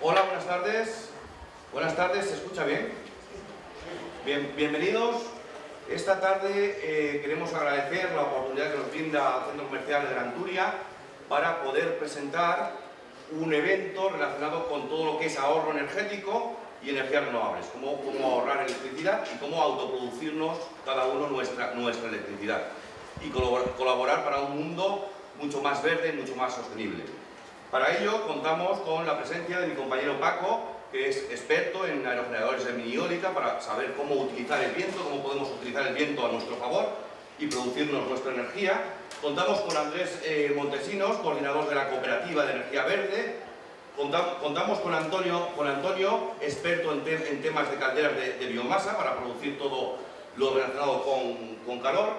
Hola, buenas tardes. Buenas tardes, ¿se escucha bien? Bienvenidos. Esta tarde queremos agradecer la oportunidad que nos brinda el Centro Comercial de Gran Turia para poder presentar un evento relacionado con todo lo que es ahorro energético y energías renovables, cómo ahorrar electricidad y cómo autoproducirnos cada uno nuestra electricidad y colaborar para un mundo mucho más verde y mucho más sostenible. Para ello contamos con la presencia de mi compañero Paco, que es experto en aerogeneradores de mini eólica, para saber cómo utilizar el viento, cómo podemos utilizar el viento a nuestro favor y producirnos nuestra energía. Contamos con Andrés Montesinos, coordinador de la Cooperativa de Energía Verde. Contamos con Antonio, experto en temas de calderas de biomasa para producir todo lo relacionado con calor.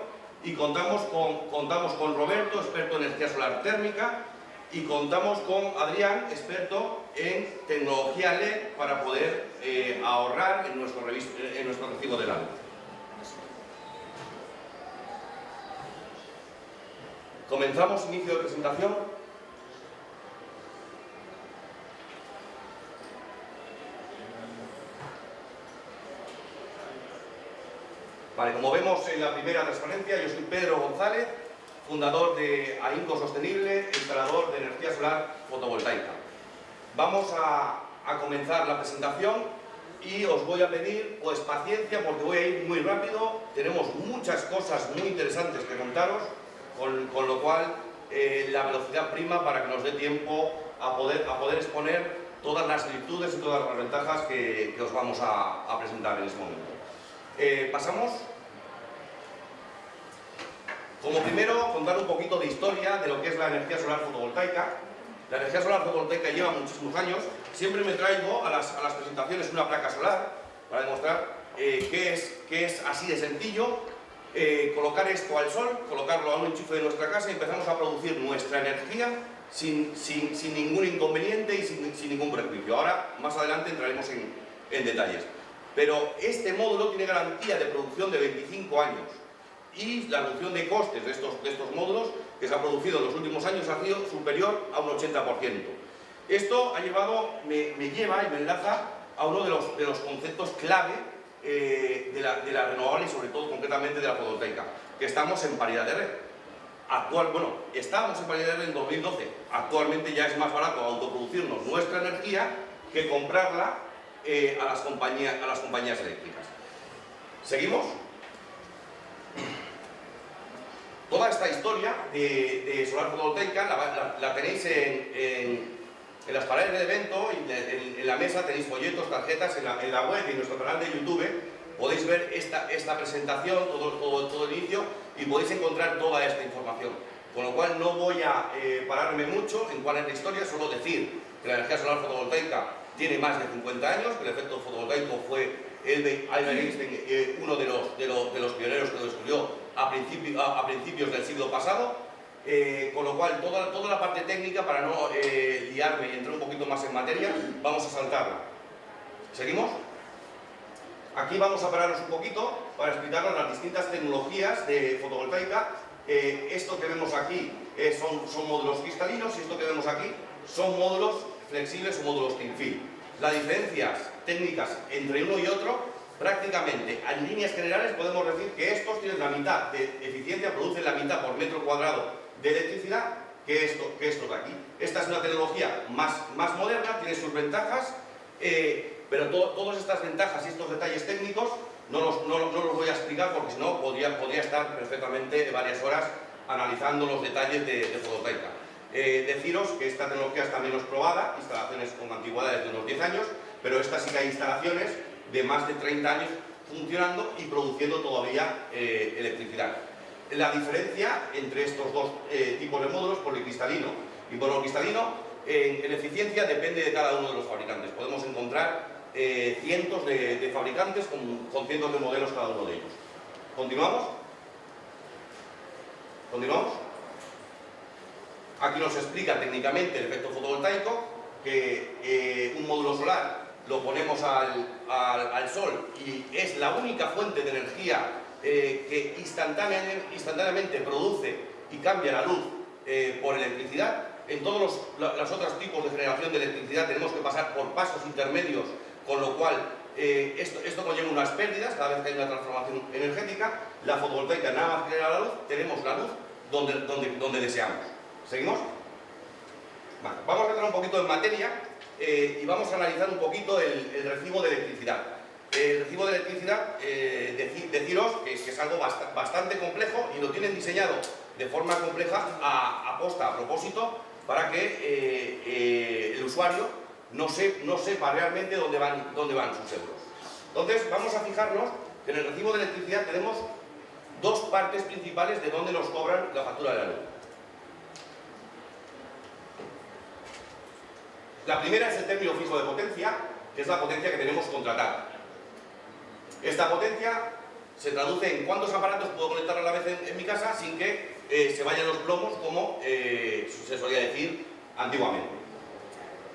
Y contamos con Roberto, experto en energía solar térmica. Y contamos con Adrián, experto en tecnología LED para poder ahorrar en nuestro recibo de la luz. Comenzamos, inicio de presentación. Vale, como vemos en la primera transparencia, yo soy Pedro González, fundador de AINCO Sostenible, instalador de energía solar fotovoltaica. Vamos a comenzar la presentación y os voy a pedir pues paciencia porque voy a ir muy rápido. Tenemos muchas cosas muy interesantes que contaros, con lo cual la velocidad prima para que nos dé tiempo a poder exponer todas las virtudes y todas las ventajas que os vamos a presentar en este momento. Pasamos. Como primero, contar un poquito de historia de lo que es la energía solar fotovoltaica. La energía solar fotovoltaica lleva muchísimos años. Siempre me traigo a las presentaciones una placa solar para demostrar que es así de sencillo. Colocar esto al sol, colocarlo a un enchufe de nuestra casa y empezamos a producir nuestra energía sin ningún inconveniente y sin ningún perjuicio. Ahora, más adelante, entraremos en detalles. Pero este módulo tiene garantía de producción de 25 años. Y la reducción de costes de estos módulos que se ha producido en los últimos años ha sido superior a un 80%. Esto me lleva y me enlaza a uno de los conceptos clave de la renovable y sobre todo concretamente de la fotovoltaica, que estamos en paridad de red. Estábamos en paridad de red en 2012, actualmente ya es más barato autoproducirnos nuestra energía que comprarla a las compañías eléctricas. ¿Seguimos? Toda esta historia de solar fotovoltaica la tenéis en las paredes del evento, en la mesa tenéis folletos, tarjetas, en la web y en nuestro canal de YouTube podéis ver esta presentación, todo el inicio, y podéis encontrar toda esta información. Con lo cual no voy a pararme mucho en cuál es la historia, solo decir que la energía solar fotovoltaica tiene más de 50 años, que el efecto fotovoltaico fue Albert Einstein, uno de los pioneros que lo descubrió a principios del siglo pasado, con lo cual toda la parte técnica, para no liarme y entrar un poquito más en materia, vamos a saltarla. ¿Seguimos? Aquí vamos a pararnos un poquito para explicaros las distintas tecnologías de fotovoltaica. Esto que vemos aquí son módulos cristalinos y esto que vemos aquí son módulos flexibles o módulos thin film. Las diferencias técnicas entre uno y otro, prácticamente en líneas generales podemos decir que estos tienen la mitad de eficiencia, producen la mitad por metro cuadrado de electricidad que estos de aquí. Esta es una tecnología más moderna, tiene sus ventajas, pero todas estas ventajas y estos detalles técnicos no los voy a explicar porque si no podría estar perfectamente varias horas analizando los detalles de fotovoltaica. Deciros que esta tecnología está menos probada, instalaciones con antigüedades de unos 10 años, pero estas sí que hay instalaciones de más de 30 años funcionando y produciendo todavía electricidad. La diferencia entre estos dos tipos de módulos, policristalino y monocristalino, en eficiencia depende de cada uno de los fabricantes. Podemos encontrar cientos de fabricantes con cientos de modelos cada uno de ellos. ¿Continuamos? ¿Continuamos? Aquí nos explica técnicamente el efecto fotovoltaico, que un módulo solar lo ponemos al sol y es la única fuente de energía que instantáneamente produce y cambia la luz por electricidad. en todos los otros tipos de generación de electricidad tenemos que pasar por pasos intermedios, con lo cual esto conlleva unas pérdidas cada vez que hay una transformación energética. La fotovoltaica nada más genera la luz, tenemos la luz donde deseamos. ¿Seguimos? Vale, vamos a entrar un poquito en materia y vamos a analizar un poquito el recibo de electricidad. El recibo de electricidad, deciros que es algo bastante complejo y lo tienen diseñado de forma compleja a propósito, para que el usuario no sepa realmente dónde van sus euros. Entonces, vamos a fijarnos que en el recibo de electricidad tenemos dos partes principales de dónde nos cobran la factura de la luz. La primera es el término fijo de potencia, que es la potencia que tenemos contratada. Esta potencia se traduce en cuántos aparatos puedo conectar a la vez en mi casa sin que se vayan los plomos, como se solía decir antiguamente.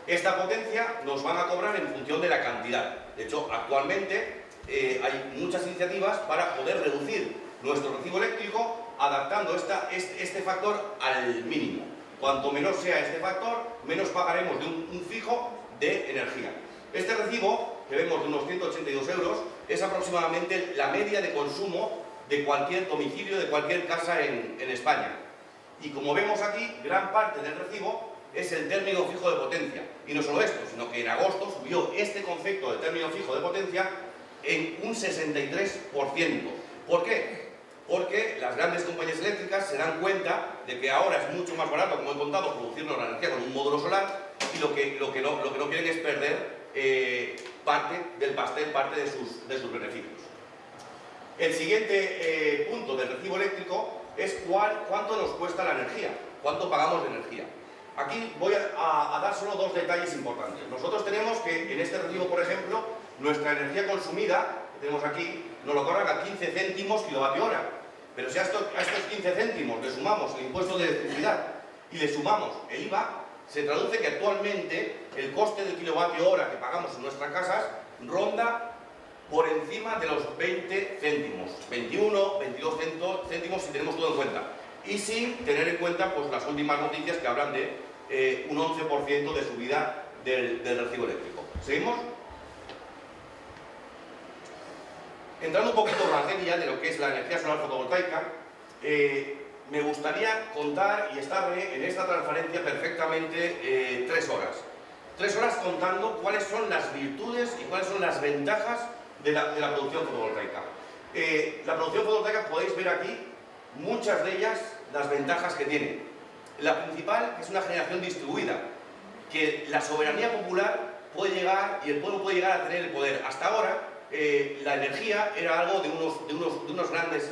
Esta potencia nos van a cobrar en función de la cantidad. De hecho, actualmente hay muchas iniciativas para poder reducir nuestro recibo eléctrico adaptando este factor al mínimo. Cuanto menor sea este factor, menos pagaremos de un fijo de energía. Este recibo, que vemos de unos 182 euros, es aproximadamente la media de consumo de cualquier domicilio, de cualquier casa en España. Y como vemos aquí, gran parte del recibo es el término fijo de potencia. Y no solo esto, sino que en agosto subió este concepto de término fijo de potencia en un 63%. ¿Por qué? Porque las grandes compañías eléctricas se dan cuenta de que ahora es mucho más barato, como he contado, producirnos la energía con un módulo solar, y lo que no quieren es perder parte del pastel, parte de sus beneficios. El siguiente punto del recibo eléctrico es cuánto nos cuesta la energía, cuánto pagamos de energía. Aquí voy a dar solo dos detalles importantes. Nosotros tenemos que en este recibo, por ejemplo, nuestra energía consumida, que tenemos aquí, nos lo cobran a 15 céntimos kilovatio hora. Pero si a estos 15 céntimos le sumamos el impuesto de electricidad y le sumamos el IVA, se traduce que actualmente el coste del kilovatio hora que pagamos en nuestras casas ronda por encima de los 20 céntimos, 21, 22 céntimos si tenemos todo en cuenta. Y sin tener en cuenta pues, las últimas noticias que hablan de un 11% de subida del recibo eléctrico. ¿Seguimos? Entrando un poquito en materia de lo que es la energía solar fotovoltaica, me gustaría contar y estar en esta transparencia perfectamente 3 horas. 3 horas contando cuáles son las virtudes y cuáles son las ventajas de la producción fotovoltaica. La producción fotovoltaica, podéis ver aquí muchas de ellas, las ventajas que tiene. La principal es una generación distribuida, que la soberanía popular puede llegar y el pueblo puede llegar a tener el poder. Hasta ahora, la energía era algo de unos grandes,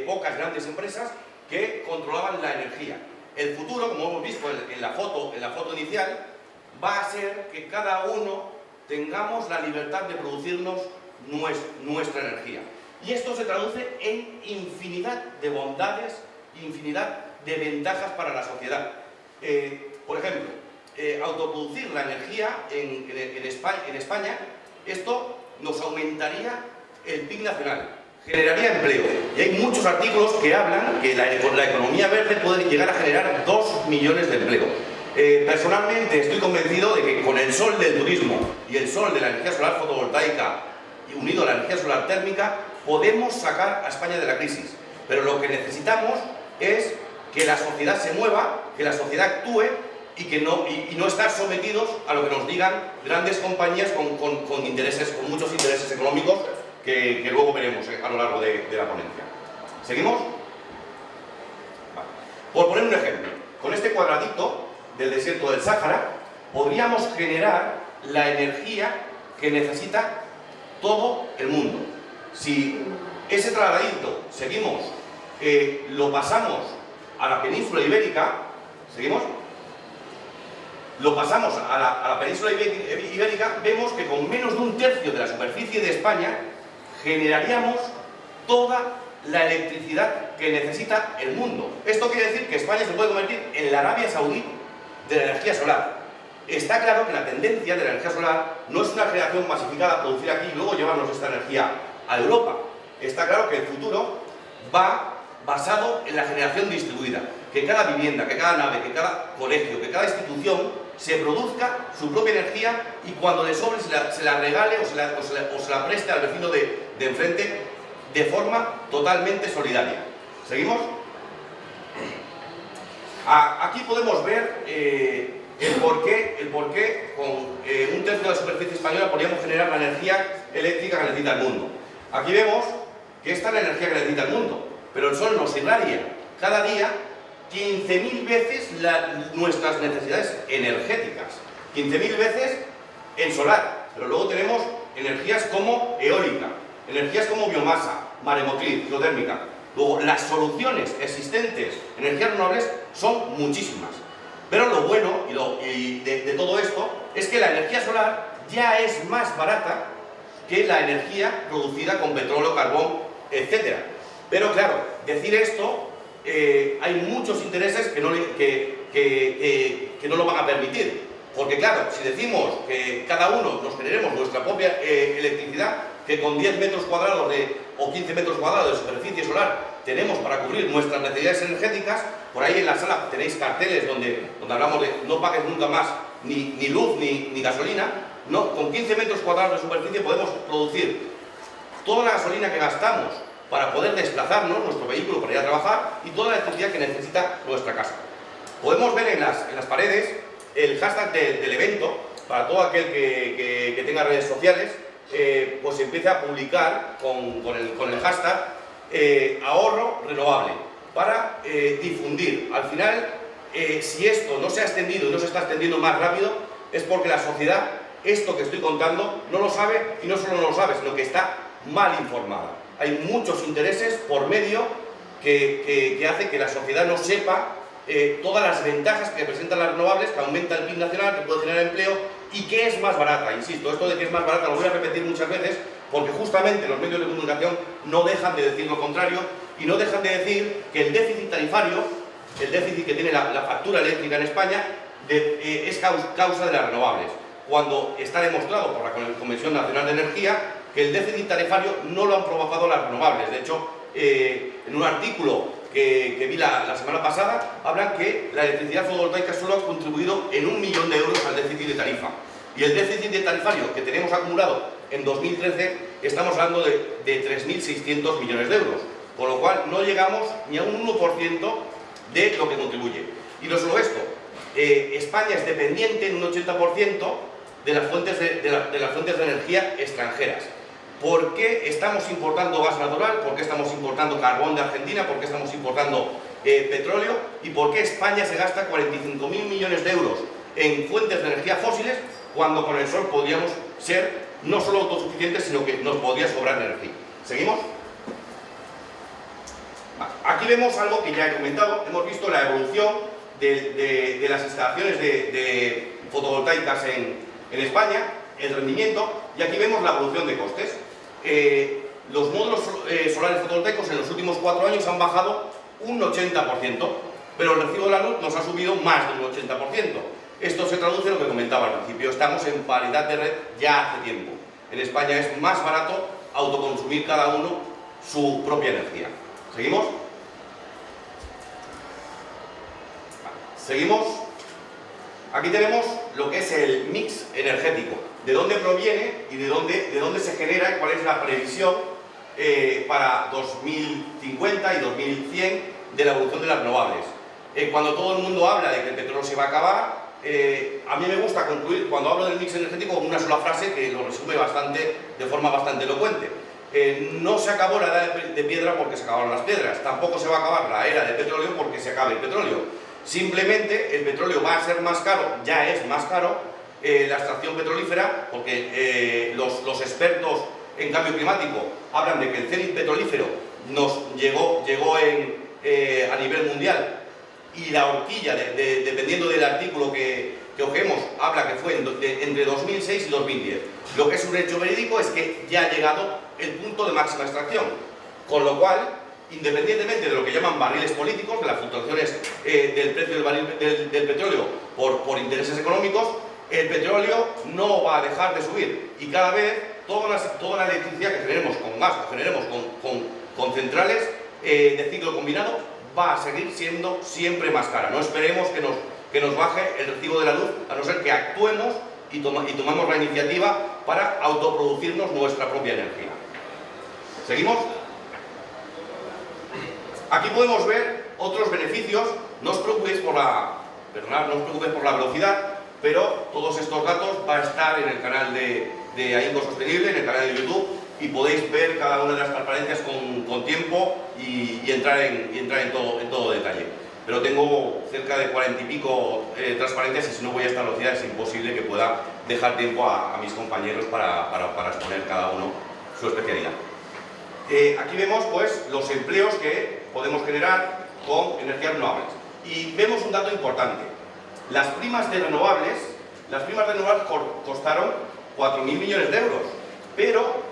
pocas grandes empresas que controlaban la energía. El futuro, como hemos visto en la foto inicial, va a ser que cada uno tengamos la libertad de producirnos nuestra energía. Y esto se traduce en infinidad de bondades, infinidad de ventajas para la sociedad. Por ejemplo, autoproducir la energía en España, esto nos aumentaría el PIB nacional, generaría empleo. Y hay muchos artículos que hablan que la economía verde puede llegar a generar 2 millones de empleo. Personalmente estoy convencido de que con el sol del turismo y el sol de la energía solar fotovoltaica y unido a la energía solar térmica, podemos sacar a España de la crisis. Pero lo que necesitamos es que la sociedad se mueva, que la sociedad actúe y no estar sometidos a lo que nos digan grandes compañías con muchos intereses económicos que luego veremos a lo largo de la ponencia. ¿Seguimos? Vale. Por poner un ejemplo, con este cuadradito del desierto del Sáhara podríamos generar la energía que necesita todo el mundo. Si ese cuadradito seguimos, lo pasamos a la península ibérica, ¿seguimos? Lo pasamos a la península ibérica, vemos que con menos de 1/3 de la superficie de España generaríamos toda la electricidad que necesita el mundo. Esto quiere decir que España se puede convertir en la Arabia Saudí de la energía solar. Está claro que la tendencia de la energía solar no es una generación masificada, producir aquí y luego llevarnos esta energía a Europa. Está claro que el futuro va basado en la generación distribuida. que cada vivienda, que cada nave, que cada colegio, que cada institución se produzca su propia energía y cuando le sobre se la regale o se la preste al vecino de enfrente de forma totalmente solidaria. ¿Seguimos? Aquí podemos ver el por qué con un tercio de la superficie española podríamos generar la energía eléctrica que necesita el mundo. Aquí vemos que esta es la energía que necesita el mundo, pero el Sol nos irradia cada día 15.000 veces nuestras necesidades energéticas. 15.000 veces en solar, pero luego tenemos energías como eólica, energías como biomasa, maremotriz, hidrotérmica. Luego, las soluciones existentes en energías renovables son muchísimas. Pero lo bueno de todo esto es que la energía solar ya es más barata que la energía producida con petróleo, carbón, etc. Pero claro, decir esto, hay muchos intereses que no lo van a permitir. Porque claro, si decimos que cada uno nos generemos nuestra propia electricidad, que con 10 metros cuadrados o 15 metros cuadrados de superficie solar tenemos para cubrir nuestras necesidades energéticas, por ahí en la sala tenéis carteles donde hablamos de no pagues nunca más ni luz ni gasolina. No, con 15 metros cuadrados de superficie podemos producir toda la gasolina que gastamos para poder desplazarnos, nuestro vehículo para ir a trabajar, y toda la electricidad que necesita nuestra casa. Podemos ver en las paredes el hashtag del evento, para todo aquel que tenga redes sociales, pues empiece a publicar con el hashtag ahorro renovable, para difundir. Al final, si esto no se ha extendido y no se está extendiendo más rápido, es porque la sociedad, esto que estoy contando, no lo sabe, y no solo no lo sabe, sino que está mal informada. Hay muchos intereses por medio que hace que la sociedad no sepa todas las ventajas que presentan las renovables, que aumenta el PIB nacional, que puede generar empleo y que es más barata. Insisto, esto de que es más barata lo voy a repetir muchas veces porque justamente los medios de comunicación no dejan de decir lo contrario y no dejan de decir que el déficit tarifario, el déficit que tiene la factura eléctrica en España, es causa de las renovables, cuando está demostrado por la Comisión Nacional de Energía que el déficit tarifario no lo han provocado las renovables. De hecho, en un artículo que vi la semana pasada, hablan que la electricidad fotovoltaica solo ha contribuido en 1 millón de euros al déficit de tarifa. Y el déficit de tarifario que tenemos acumulado en 2013, estamos hablando de 3.600 millones de euros. Con lo cual, no llegamos ni a un 1% de lo que contribuye. Y no solo esto, España es dependiente en un 80% de las fuentes de energía extranjeras. ¿Por qué estamos importando gas natural? ¿Por qué estamos importando carbón de Argentina? ¿Por qué estamos importando petróleo? ¿Y por qué España se gasta 45.000 millones de euros en fuentes de energía fósiles cuando con el sol podríamos ser no solo autosuficientes, sino que nos podría sobrar energía? ¿Seguimos? Aquí vemos algo que ya he comentado. Hemos visto la evolución de las instalaciones de fotovoltaicas en España, el rendimiento, y aquí vemos la evolución de costes. Los módulos solares fotovoltaicos en los últimos 4 años han bajado un 80%, pero el recibo de la luz nos ha subido más de un 80%. Esto se traduce en lo que comentaba al principio, estamos en paridad de red ya hace tiempo. En España es más barato autoconsumir cada uno su propia energía. ¿Seguimos? Seguimos. Aquí tenemos lo que es el mix energético, de dónde proviene y de dónde se genera y cuál es la previsión para 2050 y 2100 de la evolución de las renovables. Cuando todo el mundo habla de que el petróleo se va a acabar, a mí me gusta concluir cuando hablo del mix energético con una sola frase que lo resume de forma bastante elocuente. No se acabó la era de piedra porque se acabaron las piedras, tampoco se va a acabar la era de petróleo porque se acabe el petróleo. Simplemente el petróleo va a ser más caro, ya es más caro, la extracción petrolífera, porque los expertos en cambio climático hablan de que el cenit petrolífero nos llegó a nivel mundial, y la horquilla, dependiendo del artículo que ojeemos, habla que fue entre 2006 y 2010. Lo que es un hecho verídico es que ya ha llegado el punto de máxima extracción, con lo cual, independientemente de lo que llaman barriles políticos, de las fluctuaciones del precio del barril del petróleo por intereses económicos, el petróleo no va a dejar de subir, y cada vez toda la electricidad que generemos con gas o generemos con centrales de ciclo combinado va a seguir siendo siempre más cara. No esperemos que nos baje el recibo de la luz, a no ser que actuemos y tomamos la iniciativa para autoproducirnos nuestra propia energía. ¿Seguimos? Aquí podemos ver otros beneficios. No os preocupéis por la velocidad, pero todos estos datos van a estar en el canal de Ahínco Sostenible, en el canal de YouTube, y podéis ver cada una de las transparencias con tiempo y entrar en todo detalle. Pero tengo cerca de 40 y pico transparencias, y si no voy a esta velocidad es imposible que pueda dejar tiempo a mis compañeros para exponer cada uno su especialidad. Aquí vemos pues los empleos que podemos generar con energías renovables. Y vemos un dato importante. Las primas de renovables costaron 4.000 millones de euros. Pero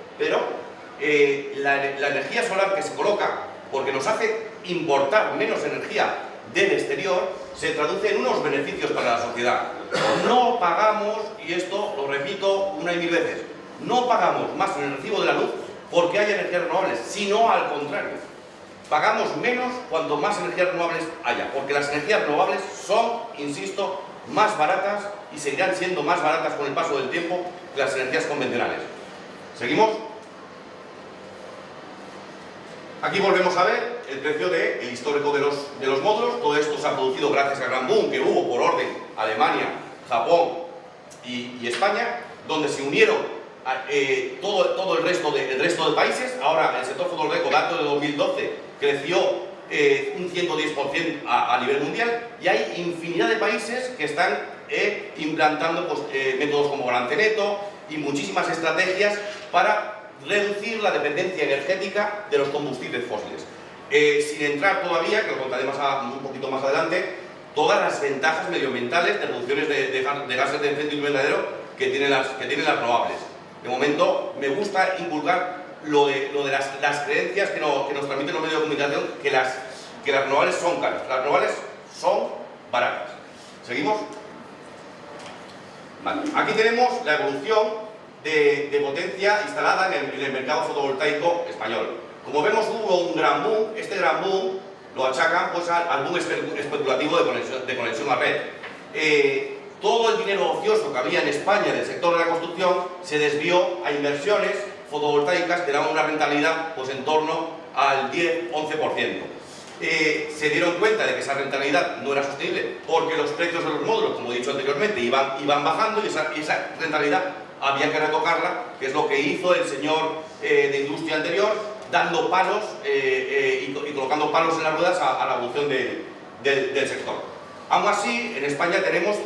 la energía solar que se coloca, porque nos hace importar menos energía del exterior, se traduce en unos beneficios para la sociedad. No pagamos, y esto lo repito una y mil veces, no pagamos más en el recibo de la luz porque haya energías renovables, sino al contrario. Pagamos menos cuanto más energías renovables haya, porque las energías renovables son, insisto, más baratas y seguirán siendo más baratas con el paso del tiempo que las energías convencionales. ¿Seguimos? Aquí volvemos a ver el precio del histórico de los módulos. Todo esto se ha producido gracias al gran boom que hubo por orden Alemania, Japón y España, donde se unieron todo el resto de países. Ahora el sector fotovoltaico, dato de 2012, creció un 110% a nivel mundial, y hay infinidad de países que están implantando métodos como balance neto y muchísimas estrategias para reducir la dependencia energética de los combustibles fósiles. Sin entrar todavía, que lo contaré un poquito más adelante, todas las ventajas medioambientales de reducciones de gases de efecto invernadero que tienen las renovables. De momento me gusta inculcar lo de las creencias que nos transmiten los medios de comunicación, que las renovables son caras. Las renovables son baratas. ¿Seguimos? Vale. Aquí tenemos la evolución de potencia instalada en el mercado fotovoltaico español. Como vemos, hubo un gran boom. Este gran boom lo achacan pues, al boom especulativo de conexión a red. Todo el dinero ocioso que había en España del sector de la construcción se desvió a inversiones fotovoltaicas que daban una rentabilidad pues, en torno al 10-11%. Se dieron cuenta de que esa rentabilidad no era sostenible porque los precios de los módulos, como he dicho anteriormente, iban bajando, y esa rentabilidad había que retocarla, que es lo que hizo el señor de industria anterior, dando palos y colocando palos en las ruedas a la evolución del sector. Aún así, en España tenemos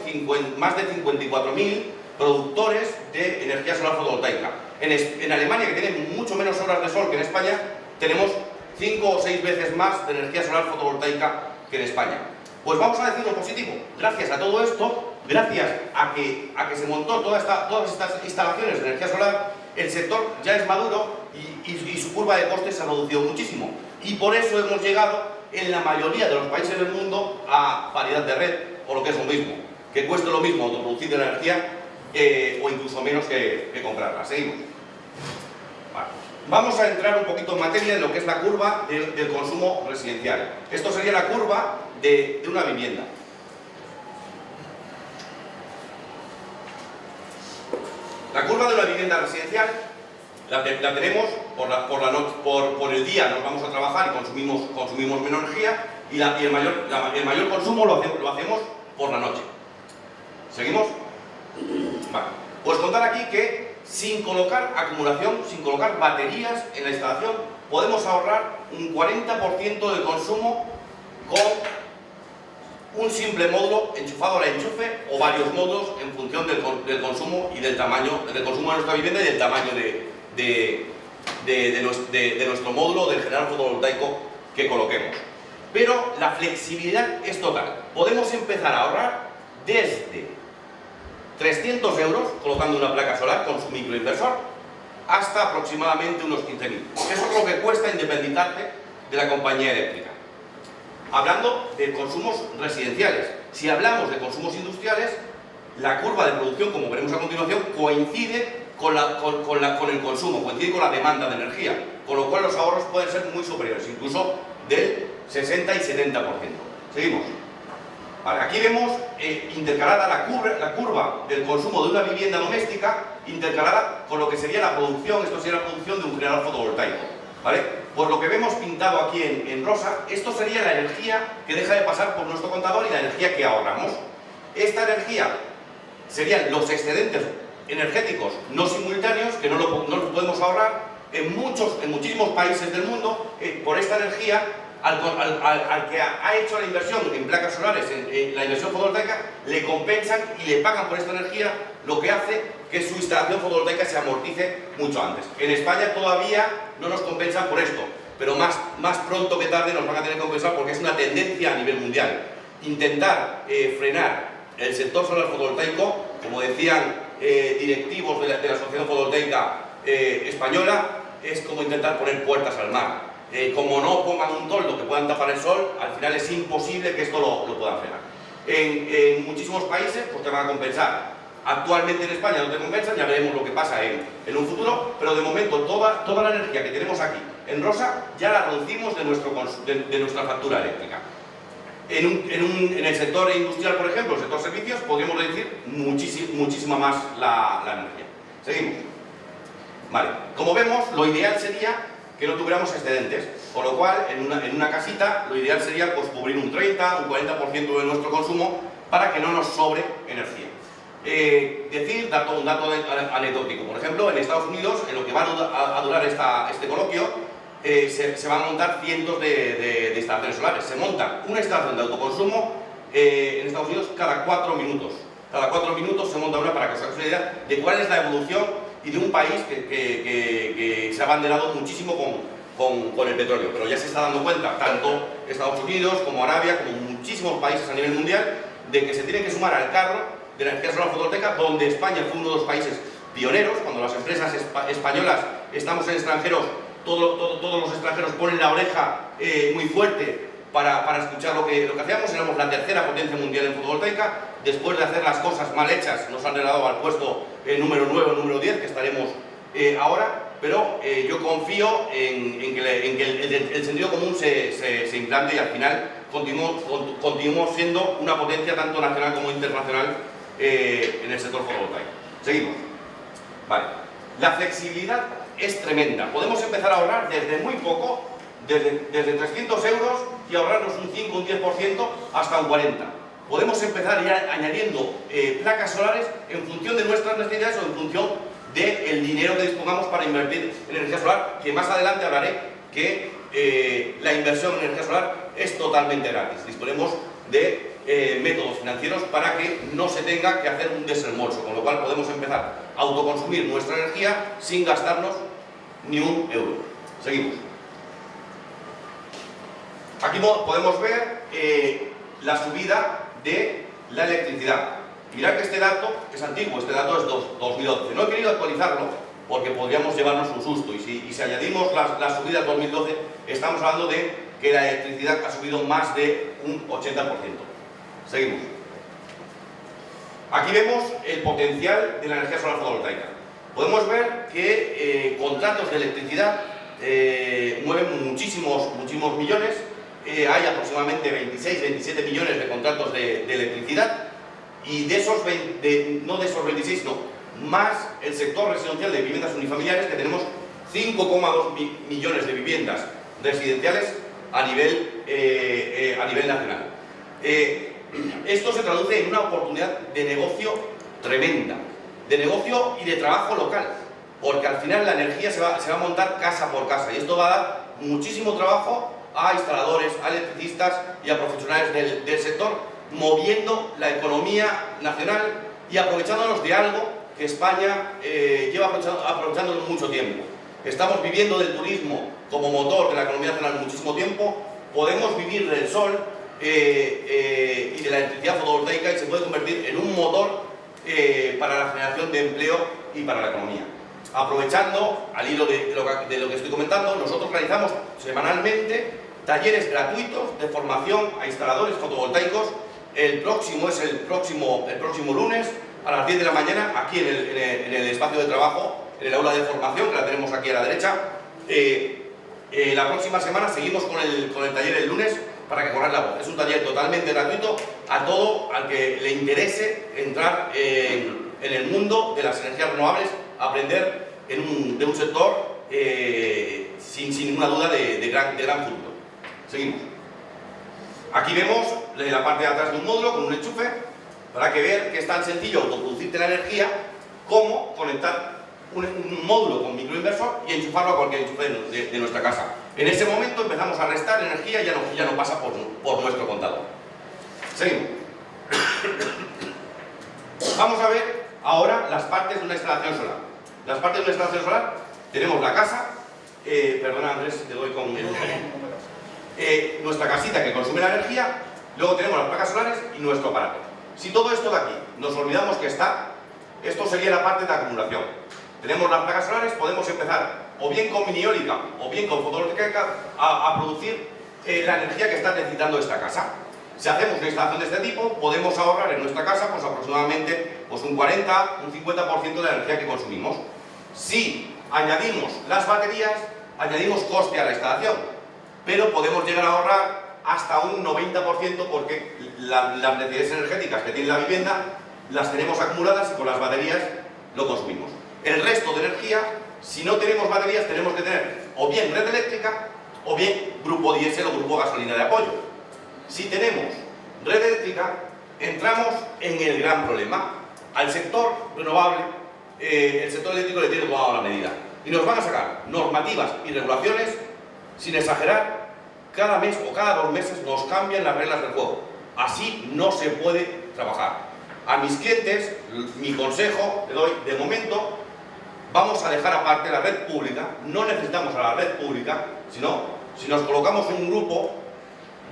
más de 54.000 productores de energía solar fotovoltaica. En Alemania, que tiene mucho menos horas de sol que en España, tenemos 5 o 6 veces más de energía solar fotovoltaica que en España. Pues vamos a decir lo positivo. Gracias a todo esto, gracias a que se montó todas estas instalaciones de energía solar, el sector ya es maduro y su curva de costes se ha reducido muchísimo. Y por eso hemos llegado en la mayoría de los países del mundo a paridad de red, o lo que es lo mismo, que cueste lo mismo autoproducir energía o incluso menos que comprarla. Seguimos. Vale. Vamos a entrar un poquito en materia de lo que es la curva del consumo residencial. Esto sería la curva de una vivienda. La curva de una vivienda residencial la tenemos por el día, nos vamos a trabajar y consumimos menos energía, y el mayor consumo lo hacemos por la noche. ¿Seguimos? Vale. Pues contar aquí que sin colocar acumulación, sin colocar baterías en la instalación, podemos ahorrar un 40% del consumo con un simple módulo enchufado al enchufe, o varios módulos en función del consumo y del tamaño del consumo de nuestra vivienda y del tamaño de nuestro módulo, del generador fotovoltaico que coloquemos. Pero la flexibilidad es total. Podemos empezar a ahorrar desde 300 euros colocando una placa solar con su microinversor hasta aproximadamente unos 15.000. Eso es lo que cuesta independizarte de la compañía eléctrica. Hablando de consumos residenciales. Si hablamos de consumos industriales, la curva de producción, como veremos a continuación, coincide con el consumo, coincide con la demanda de energía, con lo cual los ahorros pueden ser muy superiores, incluso del 60 y 70%. Seguimos. Vale, aquí vemos intercalada la curva del consumo de una vivienda doméstica intercalada con lo que sería la producción, esto sería la producción de un generador fotovoltaico. ¿Vale? Por lo que vemos pintado aquí en rosa, esto sería la energía que deja de pasar por nuestro contador y la energía que ahorramos. Esta energía serían los excedentes energéticos no simultáneos, que no lo podemos ahorrar en muchísimos países del mundo. Por esta energía, al que ha hecho la inversión en placas solares, en la inversión fotovoltaica, le compensan y le pagan por esta energía, lo que hace que su instalación fotovoltaica se amortice mucho antes. En España todavía no nos compensan por esto, pero más pronto que tarde nos van a tener que compensar, porque es una tendencia a nivel mundial. Intentar frenar el sector solar fotovoltaico, como decían directivos de la Asociación Fotovoltaica Española, es como intentar poner puertas al mar. Como no pongan un toldo que puedan tapar el sol, al final es imposible que esto lo puedan frenar. En muchísimos países pues te van a compensar. Actualmente en España no te compensan, ya veremos lo que pasa en un futuro, pero de momento toda la energía que tenemos aquí en rosa ya la reducimos de nuestra factura eléctrica. En el sector industrial, por ejemplo, el sector servicios, podríamos reducir muchísima más la energía. Seguimos. Vale, como vemos, lo ideal sería que no tuviéramos excedentes, con lo cual en una casita lo ideal sería pues, cubrir un 30, un 40% de nuestro consumo para que no nos sobre energía. Un dato anecdótico, por ejemplo, en Estados Unidos, en lo que va a durar este coloquio, se van a montar cientos de instalaciones solares. Se monta una instalación de autoconsumo en Estados Unidos cada 4 minutos. Cada 4 minutos se monta una, para que os hagáis una idea de cuál es la evolución y de un país que se ha abanderado muchísimo con el petróleo, pero ya se está dando cuenta, tanto Estados Unidos como Arabia, como muchísimos países a nivel mundial, de que se tienen que sumar al carro de la energía solar fotovoltaica, donde España fue uno de los países pioneros. Cuando las empresas españolas estamos en extranjeros, todos los extranjeros ponen la oreja muy fuerte para escuchar lo que hacíamos. Éramos la tercera potencia mundial en fotovoltaica. Después de hacer las cosas mal hechas, nos han relegado al puesto número 9 o número 10, que estaremos ahora, pero yo confío en que el sentido común se implante y al final continuemos siendo una potencia tanto nacional como internacional en el sector fotovoltaico. Seguimos. Vale. La flexibilidad es tremenda. Podemos empezar a ahorrar desde muy poco, desde 300 euros y ahorrarnos un 5 o un 10% hasta un 40%. Podemos empezar a ir añadiendo placas solares en función de nuestras necesidades o en función del dinero que dispongamos para invertir en energía solar, que más adelante hablaré que la inversión en energía solar es totalmente gratis. Disponemos de métodos financieros para que no se tenga que hacer un desembolso, con lo cual podemos empezar a autoconsumir nuestra energía sin gastarnos ni un euro. Seguimos. Aquí podemos ver la subida de la electricidad. Mirad que este dato es antiguo, este dato es 2012. No he querido actualizarlo porque podríamos llevarnos un susto, y si añadimos las subidas 2012, estamos hablando de que la electricidad ha subido más de un 80%. Seguimos. Aquí vemos el potencial de la energía solar fotovoltaica. Podemos ver que contratos de electricidad mueven muchísimos millones. Hay aproximadamente 26, 27 millones de contratos de electricidad, y de esos 26, más el sector residencial de viviendas unifamiliares, que tenemos 5,2 millones de viviendas residenciales a nivel nacional. Esto se traduce en una oportunidad de negocio tremenda, de negocio y de trabajo local, porque al final la energía se va a montar casa por casa, y esto va a dar muchísimo trabajo a instaladores, a electricistas y a profesionales del sector, moviendo la economía nacional y aprovechándonos de algo que España lleva aprovechándonos mucho tiempo. Estamos viviendo del turismo como motor de la economía nacional muchísimo tiempo. Podemos vivir del sol y de la electricidad fotovoltaica, y se puede convertir en un motor para la generación de empleo y para la economía. Aprovechando, al hilo de lo que estoy comentando, nosotros realizamos semanalmente talleres gratuitos de formación a instaladores fotovoltaicos. El próximo es el próximo lunes a las 10 de la mañana, aquí en el espacio de trabajo, en el aula de formación, que la tenemos aquí a la derecha. La próxima semana seguimos con el taller el lunes para que corráis la voz. Es un taller totalmente gratuito a todo al que le interese entrar en el mundo de las energías renovables, aprender de un sector sin ninguna duda de gran futuro. Seguimos. Aquí vemos la parte de atrás de un módulo con un enchufe para que vean que es tan sencillo autoproducirte la energía como conectar un módulo con microinversor y enchufarlo a cualquier enchufe de nuestra casa. En ese momento empezamos a restar energía y ya no pasa por nuestro contador. Seguimos. Vamos a ver ahora las partes de una instalación solar. Las partes de una instalación solar, tenemos la casa, perdona Andrés, te doy con nuestra casita que consume la energía, luego tenemos las placas solares y nuestro aparato. Si todo esto de aquí nos olvidamos que está, esto sería la parte de acumulación. Tenemos las placas solares, podemos empezar o bien con mini eólica o bien con fotovoltaica a producir la energía que está necesitando esta casa. Si hacemos una instalación de este tipo, podemos ahorrar en nuestra casa pues, aproximadamente pues, un 40, un 50% de la energía que consumimos. Si añadimos las baterías, añadimos coste a la instalación, pero podemos llegar a ahorrar hasta un 90% porque las necesidades energéticas que tiene la vivienda las tenemos acumuladas y con las baterías lo consumimos. El resto de energía, si no tenemos baterías, tenemos que tener o bien red eléctrica o bien grupo diésel o grupo gasolina de apoyo. Si tenemos red eléctrica, entramos en el gran problema. Al sector renovable, el sector eléctrico le tiene tomado la medida. Y nos van a sacar normativas y regulaciones, sin exagerar, cada mes o cada 2 meses nos cambian las reglas del juego. Así no se puede trabajar. A mis clientes, mi consejo le doy, de momento, vamos a dejar aparte la red pública, no necesitamos a la red pública, sino si nos colocamos en un grupo,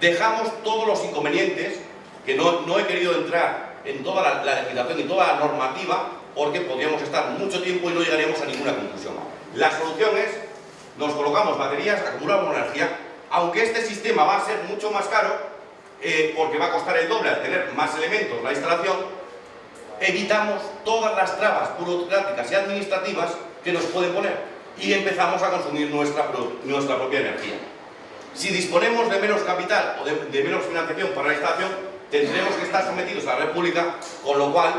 dejamos todos los inconvenientes, que no he querido entrar en toda la legislación y toda la normativa, porque podríamos estar mucho tiempo y no llegaríamos a ninguna conclusión. La solución es, nos colocamos baterías, acumulamos energía, aunque este sistema va a ser mucho más caro, porque va a costar el doble al tener más elementos la instalación, evitamos todas las trabas burocráticas y administrativas que nos pueden poner y empezamos a consumir nuestra propia energía. Si disponemos de menos capital o de menos financiación para la instalación, tendremos que estar sometidos a la red pública, con lo cual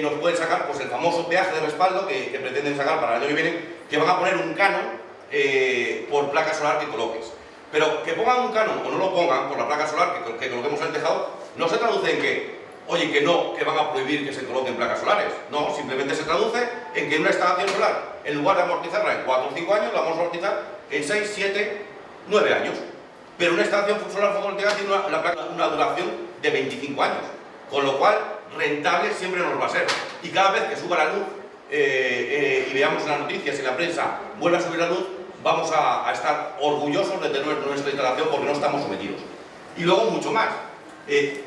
nos pueden sacar pues, el famoso peaje de respaldo que pretenden sacar para el año que viene, que van a poner un canon por placa solar que coloques. Pero que pongan un canon o no lo pongan por la placa solar que coloquemos en el tejado, no se traduce en que oye, que no, que van a prohibir que se coloquen placas solares. No, simplemente se traduce en que una instalación solar, en lugar de amortizarla en 4 o 5 años, la vamos a amortizar en 6, 7, 9 años. Pero una instalación solar fotovoltaica tiene una duración de 25 años. Con lo cual, rentable siempre nos va a ser. Y cada vez que suba la luz y veamos en las noticias y en la prensa vuelve a subir la luz, vamos a estar orgullosos de tener nuestra instalación porque no estamos sometidos. Y luego mucho más.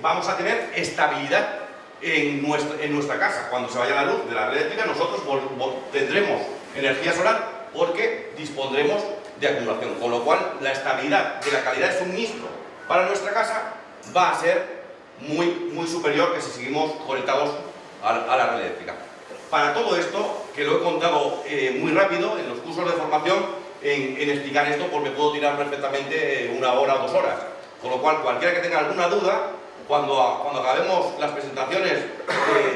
Vamos a tener estabilidad en nuestra casa. Cuando se vaya la luz de la red eléctrica, nosotros tendremos energía solar porque dispondremos de acumulación, con lo cual la estabilidad de la calidad de suministro para nuestra casa va a ser muy superior que si seguimos conectados a la red eléctrica. Para todo esto, que lo he contado muy rápido en los cursos de formación, en explicar esto, porque puedo tirar perfectamente 1 hora o 2 horas. Con lo cual, cualquiera que tenga alguna duda, cuando acabemos las presentaciones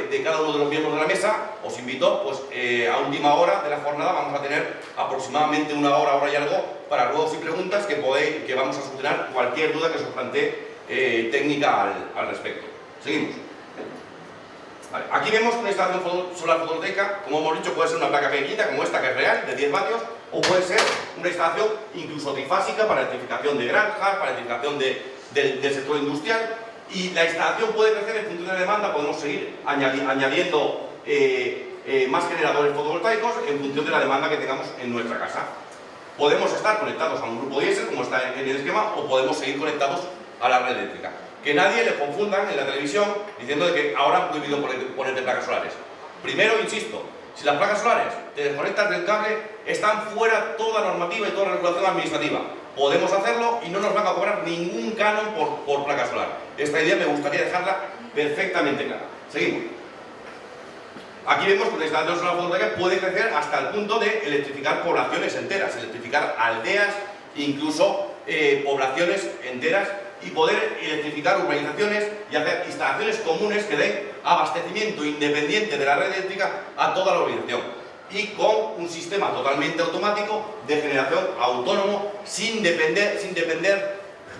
de cada uno de los miembros de la mesa, os invito pues, a última hora de la jornada, vamos a tener aproximadamente 1 hora, hora y algo, para ruegos y preguntas que vamos a solucionar cualquier duda que se os plantee técnica al respecto. Seguimos. Vale. Aquí vemos una instalación solar fotovoltaica, como hemos dicho, puede ser una placa pequeñita, como esta que es real, de 10 vatios, o puede ser una instalación incluso trifásica para electrificación de granjas, para electrificación del sector industrial, y la instalación puede crecer en función de la demanda, podemos seguir añadiendo más generadores fotovoltaicos en función de la demanda que tengamos en nuestra casa. Podemos estar conectados a un grupo diésel, como está en el esquema, o podemos seguir conectados a la red eléctrica. Que nadie le confundan en la televisión diciendo de que ahora han prohibido ponerte placas solares. Primero, insisto, si las placas solares te desconectas del cable, están fuera toda normativa y toda regulación administrativa. Podemos hacerlo y no nos van a cobrar ningún canon por placa solar. Esta idea me gustaría dejarla perfectamente clara. Seguimos. Aquí vemos que una instalación solar fotovoltaica puede crecer hasta el punto de electrificar poblaciones enteras, electrificar aldeas incluso poblaciones enteras, y poder electrificar urbanizaciones y hacer instalaciones comunes que den abastecimiento independiente de la red eléctrica a toda la urbanización, y con un sistema totalmente automático de generación autónomo, sin depender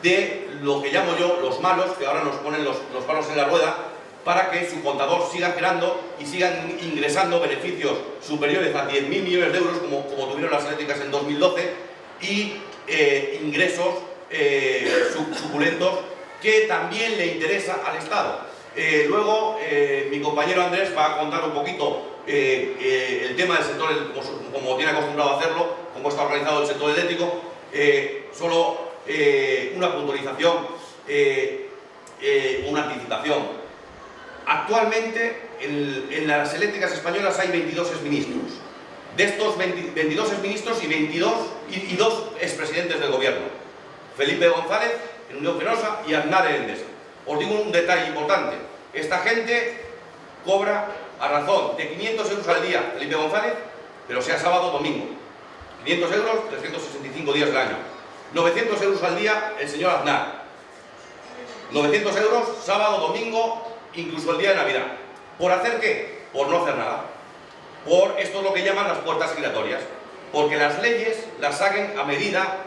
de lo que llamo yo los malos, que ahora nos ponen los palos en la rueda, para que su contador siga girando y sigan ingresando beneficios superiores a 10.000 millones de euros, como tuvieron las eléctricas en 2012, y ingresos suculentos que también le interesa al Estado. Luego, mi compañero Andrés va a contar un poquito el tema del sector, como tiene acostumbrado a hacerlo, cómo está organizado el sector eléctrico. Solo una puntualización, una anticipación. Actualmente en las eléctricas españolas hay 22 exministros. De estos 22 exministros y dos expresidentes del gobierno: Felipe González en Unión Fenosa y Aznar en Endesa. Os digo un detalle importante: esta gente cobra a razón de 500 euros al día Felipe González, pero sea sábado o domingo. 500 euros, 365 días del año. 900 euros al día el señor Aznar. 900 euros sábado, domingo, incluso el día de Navidad. ¿Por hacer qué? Por no hacer nada. Por esto es lo que llaman las puertas giratorias. Porque las leyes las saquen a medida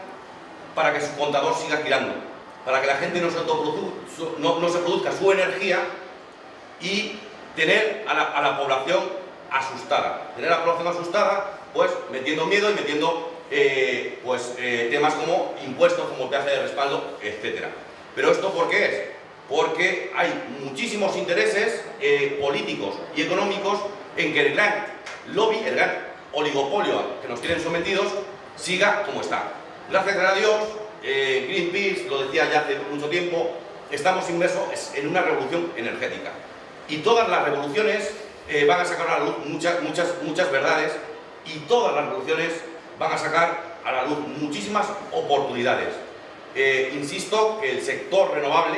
para que su contador siga girando, para que la gente no se produzca su energía, y tener a la población asustada. Tener a la población asustada, pues metiendo miedo y metiendo temas como impuestos, como peaje de respaldo, etc. ¿Pero esto por qué es? Porque hay muchísimos intereses políticos y económicos en que el gran lobby, el gran oligopolio que nos tienen sometidos, siga como está. Gracias a Dios, Greenpeace lo decía ya hace mucho tiempo, estamos inmersos en una revolución energética. Y todas las revoluciones van a sacar a la luz muchas verdades, y todas las revoluciones van a sacar a la luz muchísimas oportunidades. Insisto que el sector renovable,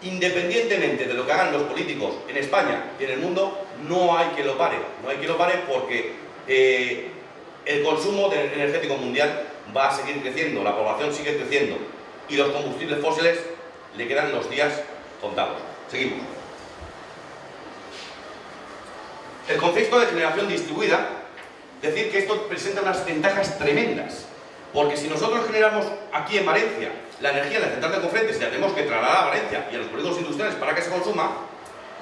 independientemente de lo que hagan los políticos en España y en el mundo, no hay que lo pare. No hay que lo pare porque el consumo energético mundial va a seguir creciendo, la población sigue creciendo, y los combustibles fósiles le quedan los días contados. Seguimos. El concepto de generación distribuida, decir que esto presenta unas ventajas tremendas, porque si nosotros generamos aquí en Valencia la energía en la central de Cofrentes y la tenemos que trasladar a Valencia y a los polígonos industriales para que se consuma,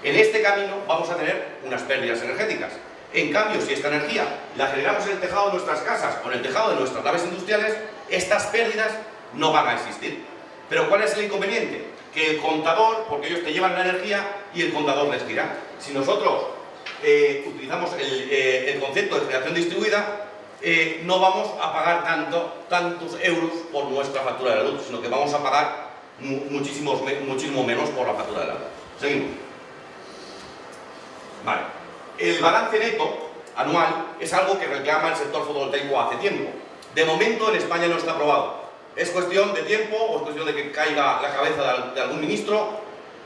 en este camino vamos a tener unas pérdidas energéticas. En cambio, si esta energía la generamos en el tejado de nuestras casas o en el tejado de nuestras naves industriales, estas pérdidas no van a existir. Pero ¿cuál es el inconveniente? Que el contador, porque ellos te llevan la energía y el contador les tira. Si nosotros utilizamos el concepto de generación distribuida, no vamos a pagar tantos euros por nuestra factura de la luz, sino que vamos a pagar muchísimo menos por la factura de la luz. Seguimos. Vale. El balance neto anual es algo que reclama el sector fotovoltaico hace tiempo. De momento en España no está aprobado. Es cuestión de tiempo o es cuestión de que caiga la cabeza de algún ministro,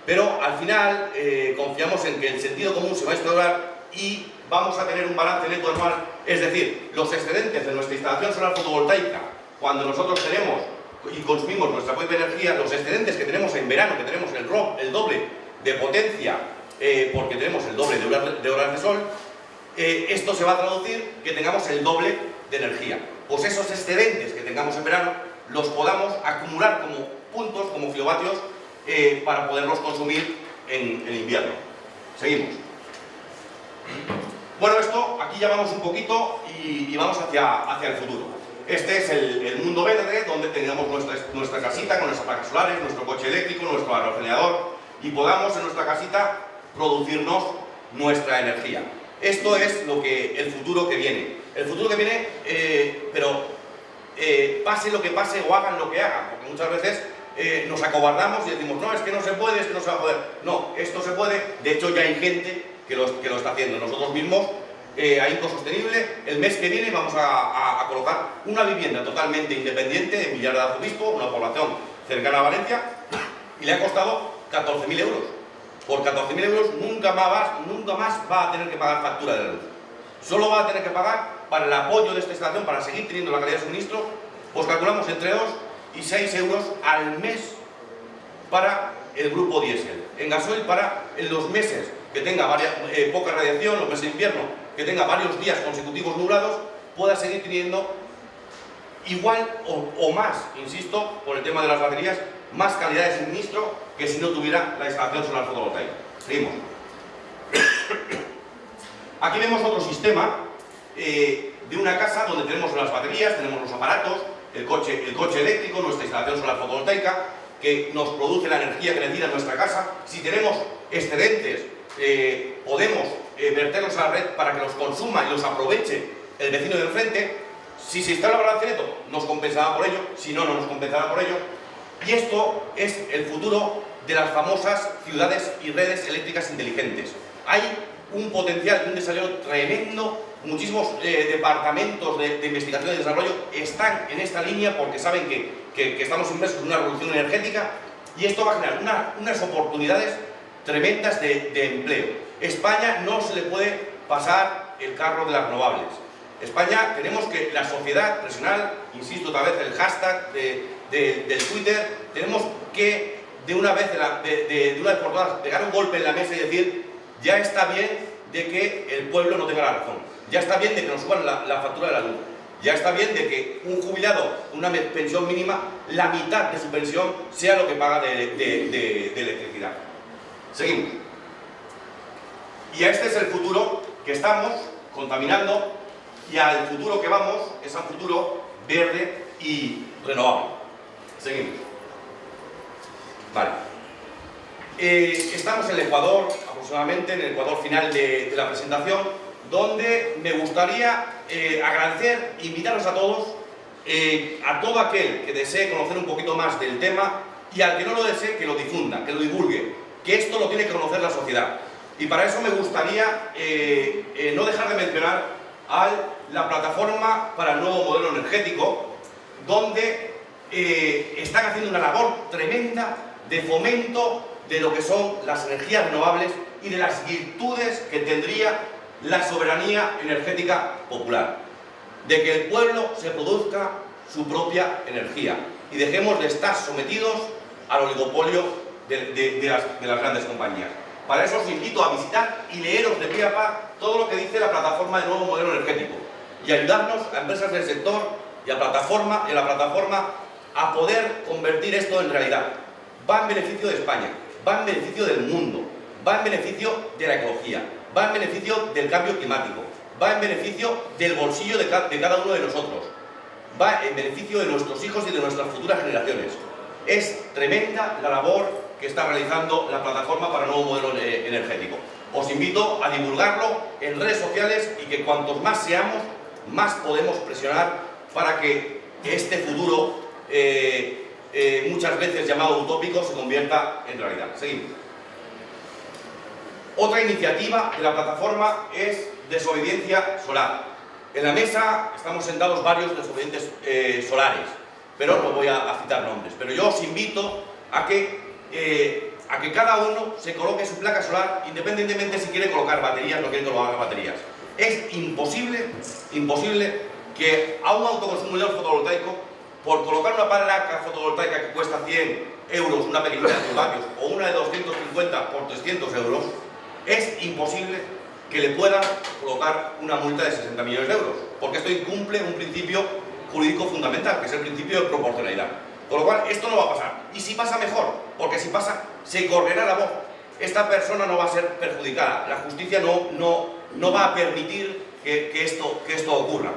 pero al final confiamos en que el sentido común se va a instaurar y vamos a tener un balance neto anual. Es decir, los excedentes de nuestra instalación solar fotovoltaica, cuando nosotros tenemos y consumimos nuestra propia energía, los excedentes que tenemos en verano, que tenemos el doble de potencia, porque tenemos el doble de horas de sol, esto se va a traducir que tengamos el doble de energía. Pues esos excedentes que tengamos en verano los podamos acumular como puntos, como kilovatios, para poderlos consumir en invierno. Seguimos. Bueno, esto aquí ya vamos un poquito y vamos hacia el futuro. Este es el mundo verde, donde tengamos nuestra casita con nuestras placas solares, nuestro coche eléctrico, nuestro aerogenerador, y podamos en nuestra casita producirnos nuestra energía. Esto es el futuro que viene. El futuro que viene, pase lo que pase o hagan lo que hagan, porque muchas veces nos acobardamos y decimos, no, es que no se puede, es que no se va a poder. No, esto se puede. De hecho, ya hay gente que lo está haciendo. Nosotros mismos, a Inco Sostenible, el mes que viene vamos a colocar una vivienda totalmente independiente en Villar de Arzobispo, una población cercana a Valencia, y le ha costado 14.000 euros. Por 14.000 euros nunca más va a tener que pagar factura de la luz. Solo va a tener que pagar para el apoyo de esta instalación, para seguir teniendo la calidad de suministro, Pues calculamos entre 2 y 6 euros al mes para el grupo diésel. En gasoil, para en los meses que tenga poca radiación, los meses de invierno, que tenga varios días consecutivos nublados, pueda seguir teniendo igual o más, insisto, por el tema de las baterías, más calidad de suministro que si no tuviera la instalación solar fotovoltaica. Seguimos. Aquí vemos otro sistema de una casa donde tenemos las baterías, tenemos los aparatos, el coche eléctrico, nuestra instalación solar fotovoltaica, que nos produce la energía que necesita nuestra casa. Si tenemos excedentes, podemos verterlos a la red para que los consuma y los aproveche el vecino del frente. Si se instala balance neto, nos compensará por ello, si no, no nos compensará por ello. Y esto es el futuro de las famosas ciudades y redes eléctricas inteligentes. Hay un potencial, un desarrollo tremendo. Muchísimos departamentos de investigación y desarrollo están en esta línea porque saben que estamos inmersos en una revolución energética, y esto va a generar unas oportunidades tremendas de empleo. España no se le puede pasar el carro de las renovables. España, tenemos que, la sociedad presionar, insisto otra vez, el hashtag del Twitter, tenemos que de una vez por todas pegar un golpe en la mesa y decir: ya está bien de que el pueblo no tenga la razón, ya está bien de que nos suban la factura de la luz, ya está bien de que un jubilado con una pensión mínima, la mitad de su pensión sea lo que paga de electricidad. Seguimos. Y este es el futuro que estamos contaminando, y al futuro que vamos es al futuro verde y renovable. Seguimos. Vale. Estamos en el Ecuador, aproximadamente en el Ecuador final de la presentación, donde me gustaría agradecer, invitaros a todos, a todo aquel que desee conocer un poquito más del tema, y al que no lo desee, que lo difunda, que lo divulgue, que esto lo tiene que conocer la sociedad. Y para eso me gustaría no dejar de mencionar a la plataforma para el nuevo modelo energético, donde están haciendo una labor tremenda de fomento de lo que son las energías renovables y de las virtudes que tendría la soberanía energética popular, de que el pueblo se produzca su propia energía y dejemos de estar sometidos al oligopolio de las grandes compañías. Para eso os invito a visitar y leeros de pie a pa todo lo que dice la plataforma de nuevo modelo energético, y ayudarnos a empresas del sector y a la plataforma a poder convertir esto en realidad. Va en beneficio de España, va en beneficio del mundo, va en beneficio de la ecología, va en beneficio del cambio climático, va en beneficio del bolsillo de cada uno de nosotros, va en beneficio de nuestros hijos y de nuestras futuras generaciones. Es tremenda la labor que está realizando la plataforma para el nuevo modelo energético. Os invito a divulgarlo en redes sociales, y que cuantos más seamos, más podemos presionar para que este futuro, muchas veces llamado utópico, se convierta en realidad. Seguimos. Otra iniciativa de la plataforma es desobediencia solar. En la mesa estamos sentados varios desobedientes solares, pero no voy a citar nombres. Pero yo os invito a que cada uno se coloque su placa solar, independientemente si quiere colocar baterías o no quiere colocar baterías. Es imposible que a un autoconsumidor fotovoltaico, por colocar una placa fotovoltaica que cuesta 100 euros, una pequeñita de 100 vatios, o una de 250 por 300 euros, es imposible que le puedan colocar una multa de 60 millones de euros, porque esto incumple un principio jurídico fundamental, que es el principio de proporcionalidad. Con lo cual, esto no va a pasar. Y si pasa, mejor, porque si pasa, se correrá la voz. Esta persona no va a ser perjudicada. La justicia no va a permitir que esto ocurra.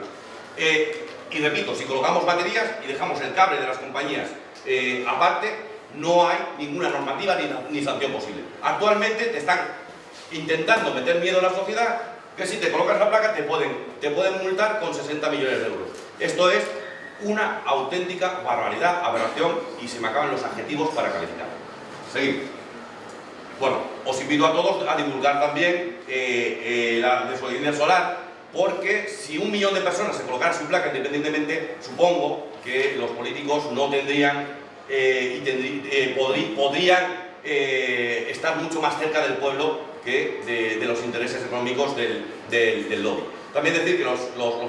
Y repito, si colocamos baterías y dejamos el cable de las compañías aparte, no hay ninguna normativa ni sanción posible. Actualmente te están intentando meter miedo a la sociedad, que si te colocas la placa te pueden multar con 60 millones de euros. Esto es una auténtica barbaridad, aberración, y se me acaban los adjetivos para calificar. Seguimos. Bueno, os invito a todos a divulgar también la desobediencia solar, porque si 1 millón de personas se colocaran su placa independientemente, supongo que los políticos no tendrían podrían estar mucho más cerca del pueblo que de los intereses económicos del lobby. También decir que los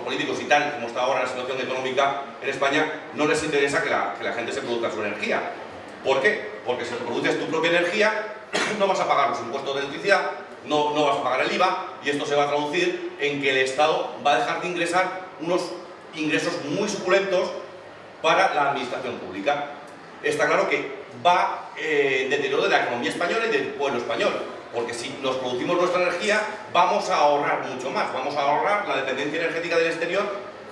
políticos y tal, como está ahora la situación económica en España, no les interesa que la gente se produzca su energía. ¿Por qué? Porque si produces tu propia energía, no vas a pagar los impuestos de electricidad, no vas a pagar el IVA, y esto se va a traducir en que el Estado va a dejar de ingresar unos ingresos muy suculentos para la administración pública. Está claro que va en deterioro de la economía española y del pueblo español, porque si nos producimos nuestra energía vamos a ahorrar mucho más, vamos a ahorrar la dependencia energética del exterior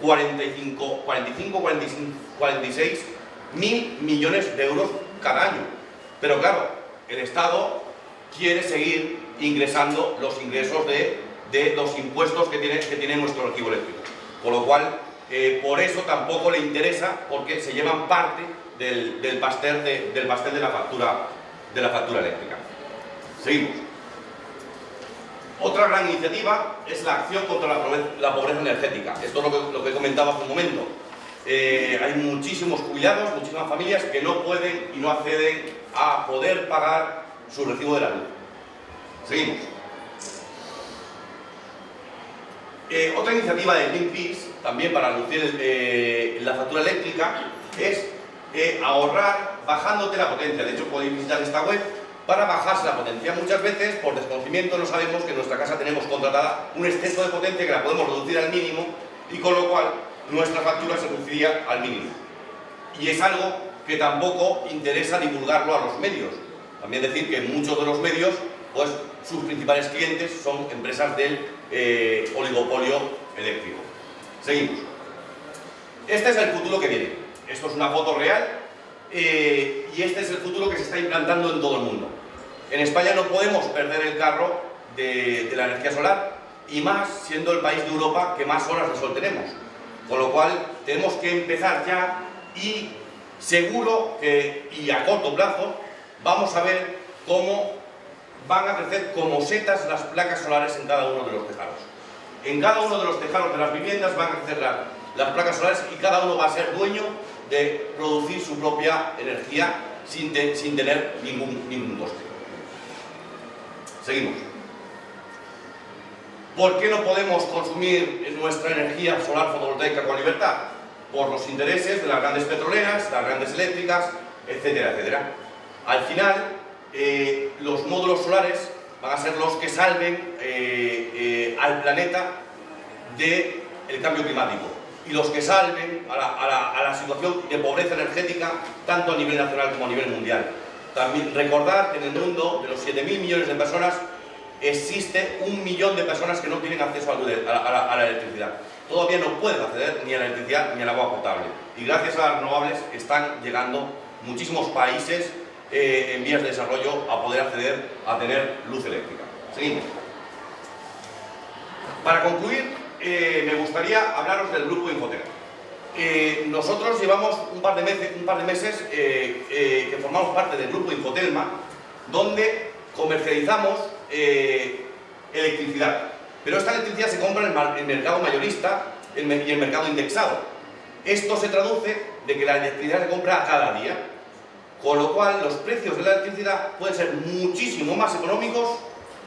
46 mil millones de euros cada año. Pero claro, el Estado quiere seguir ingresando los ingresos de los impuestos que tiene nuestro recibo eléctrico, con lo cual por eso tampoco le interesa, porque se llevan parte del pastel de la factura eléctrica. Seguimos. Otra gran iniciativa es la acción contra la pobreza energética. Esto es lo que comentaba hace un momento. Hay muchísimos jubilados, muchísimas familias que no pueden y no acceden a poder pagar su recibo de la luz. Seguimos. Otra iniciativa de Greenpeace, también para reducir la factura eléctrica, es ahorrar bajándote la potencia. De hecho, podéis visitar esta web para bajarse la potencia. Muchas veces, por desconocimiento, no sabemos que en nuestra casa tenemos contratada un exceso de potencia que la podemos reducir al mínimo, y con lo cual nuestra factura se reduciría al mínimo. Y es algo que tampoco interesa divulgarlo a los medios. También decir que muchos de los medios, pues sus principales clientes son empresas del oligopolio eléctrico. Seguimos. Este es el futuro que viene. Esto es una foto real y este es el futuro que se está implantando en todo el mundo. En España no podemos perder el carro de la energía solar, y más siendo el país de Europa que más horas de sol tenemos. Con lo cual tenemos que empezar ya, y seguro que, y a corto plazo, vamos a ver cómo van a crecer como setas las placas solares en cada uno de los tejados. En cada uno de los tejados de las viviendas van a crecer las placas solares, y cada uno va a ser dueño de producir su propia energía sin tener ningún coste. Seguimos. ¿Por qué no podemos consumir nuestra energía solar fotovoltaica con libertad? Por los intereses de las grandes petroleras, las grandes eléctricas, etcétera, etcétera. Al final, los módulos solares van a ser los que salven al planeta del cambio climático, y los que salven a la situación de pobreza energética, tanto a nivel nacional como a nivel mundial. También recordar que en el mundo, de los 7.000 millones de personas, existe 1 millón de personas que no tienen acceso a la electricidad. Todavía no pueden acceder ni a la electricidad ni al agua potable. Y gracias a las renovables están llegando muchísimos países en vías de desarrollo a poder acceder a tener luz eléctrica. Seguimos. Para concluir, me gustaría hablaros del grupo Infotelma. Nosotros llevamos un par de meses que formamos parte del grupo Infotelma, donde comercializamos electricidad. Pero esta electricidad se compra en el mercado mayorista y en el mercado indexado. Esto se traduce de que la electricidad se compra cada día, con lo cual los precios de la electricidad pueden ser muchísimo más económicos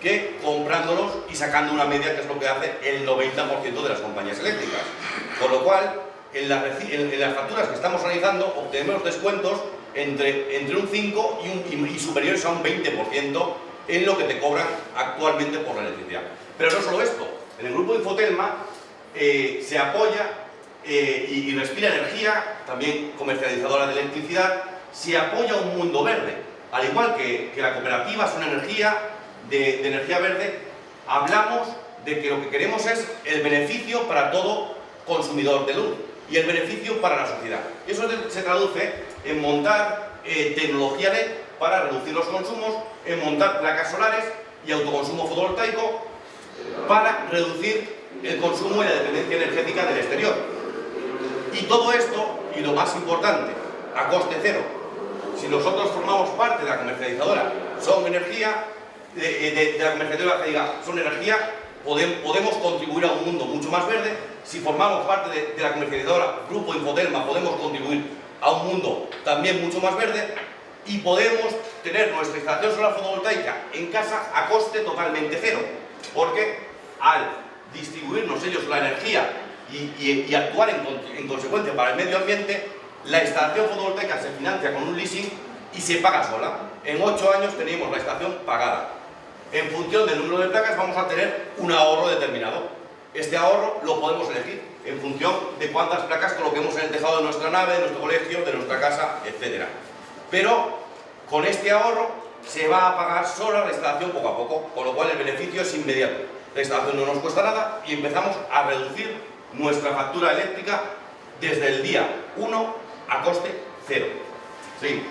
que comprándolos y sacando una media, que es lo que hace el 90% de las compañías eléctricas. Con lo cual, en las facturas que estamos realizando obtenemos descuentos entre un 5 y superiores a un 20% en lo que te cobran actualmente por la electricidad. Pero no solo esto, en el grupo Infotelma se apoya y respira energía, también comercializadora de electricidad, se apoya un mundo verde. Al igual que la cooperativa es una energía de energía verde, hablamos de que lo que queremos es el beneficio para todo consumidor de luz y el beneficio para la sociedad. Eso se traduce en montar tecnología LED para reducir los consumos, en montar placas solares y autoconsumo fotovoltaico para reducir el consumo y la dependencia energética del exterior. Y todo esto, y lo más importante, a coste cero. Si nosotros formamos parte de la comercializadora, son energía, de la comercializadora que diga, son energía, podemos contribuir a un mundo mucho más verde. Si formamos parte de la comercializadora Grupo Infotelma, podemos contribuir a un mundo también mucho más verde, y podemos tener nuestra instalación solar fotovoltaica en casa a coste totalmente cero, porque al distribuirnos ellos la energía y actuar en consecuencia para el medio ambiente, la instalación fotovoltaica se financia con un leasing y se paga sola. En 8 años tenemos la instalación pagada. En función del número de placas vamos a tener un ahorro determinado. Este ahorro lo podemos elegir en función de cuántas placas coloquemos en el tejado de nuestra nave, de nuestro colegio, de nuestra casa, etc. Pero con este ahorro se va a pagar sola la instalación poco a poco, con lo cual el beneficio es inmediato. La instalación no nos cuesta nada y empezamos a reducir nuestra factura eléctrica desde el día 1 a coste 0. ¿Sí?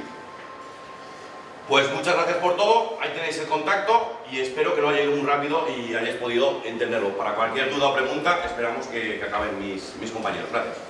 Pues muchas gracias por todo, ahí tenéis el contacto y espero que no haya ido muy rápido y hayáis podido entenderlo. Para cualquier duda o pregunta esperamos que acaben mis compañeros. Gracias.